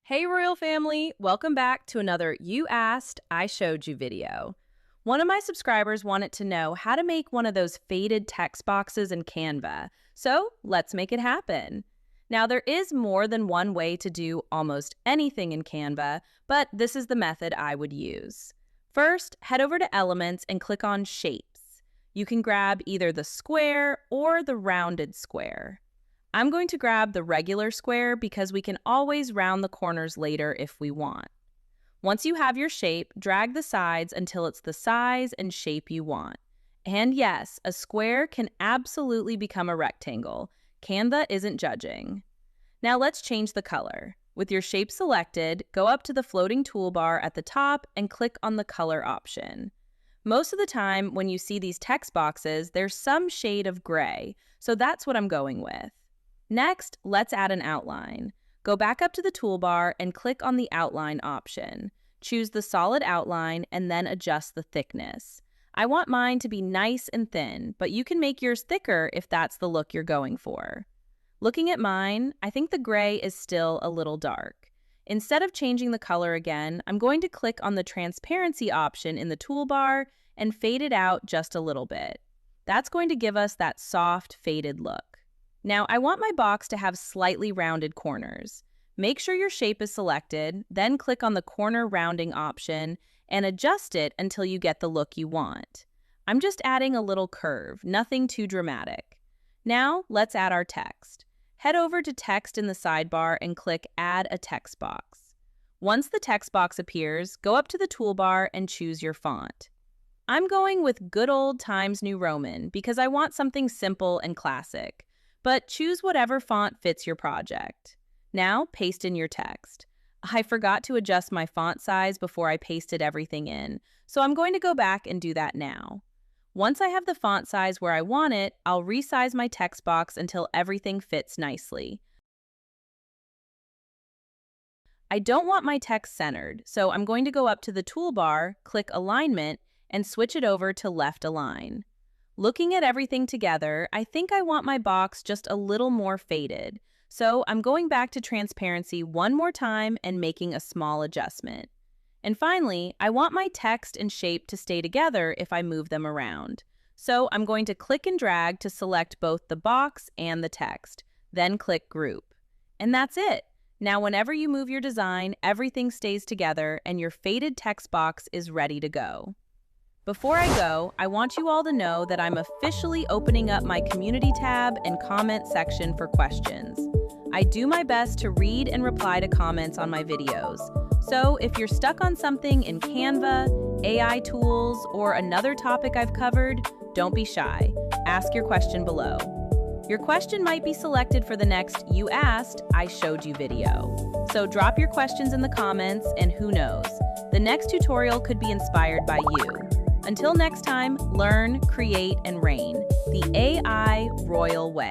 Hey Royal Family, welcome back to another You Asked, I Showed You video. One of my subscribers wanted to know how to make one of those faded text boxes in Canva, so let's make it happen. Now there is more than one way to do almost anything in Canva, but this is the method I would use. First, head over to Elements and click on Shapes. You can grab either the square or the rounded square. I'm going to grab the regular square because we can always round the corners later if we want. Once you have your shape, drag the sides until it's the size and shape you want. And yes, a square can absolutely become a rectangle. Canva isn't judging. Now let's change the color. With your shape selected, go up to the floating toolbar at the top and click on the color option. Most of the time when you see these text boxes, there's some shade of gray, so that's what I'm going with. Next, let's add an outline. Go back up to the toolbar and click on the outline option. Choose the solid outline and then adjust the thickness. I want mine to be nice and thin, but you can make yours thicker if that's the look you're going for. Looking at mine, I think the gray is still a little dark. Instead of changing the color again, I'm going to click on the transparency option in the toolbar and fade it out just a little bit. That's going to give us that soft, faded look. Now, I want my box to have slightly rounded corners. Make sure your shape is selected, then click on the corner rounding option and adjust it until you get the look you want. I'm just adding a little curve, nothing too dramatic. Now, let's add our text. Head over to Text in the sidebar and click Add a Text Box. Once the text box appears, go up to the toolbar and choose your font. I'm going with good old Times New Roman because I want something simple and classic. But choose whatever font fits your project. Now, paste in your text. I forgot to adjust my font size before I pasted everything in, so I'm going to go back and do that now. Once I have the font size where I want it, I'll resize my text box until everything fits nicely. I don't want my text centered, so I'm going to go up to the toolbar, click Alignment, and switch it over to Left Align. Looking at everything together, I think I want my box just a little more faded, so I'm going back to transparency one more time and making a small adjustment. And finally, I want my text and shape to stay together if I move them around. So I'm going to click and drag to select both the box and the text, then click Group. And that's it. Now whenever you move your design, everything stays together and your faded text box is ready to go. Before I go, I want you all to know that I'm officially opening up my community tab and comment section for questions. I do my best to read and reply to comments on my videos. So if you're stuck on something in Canva, AI tools, or another topic I've covered, don't be shy. Ask your question below. Your question might be selected for the next You Asked, I Showed You video. So drop your questions in the comments and who knows, the next tutorial could be inspired by you. Until next time, learn, create, and reign the AI Royal way.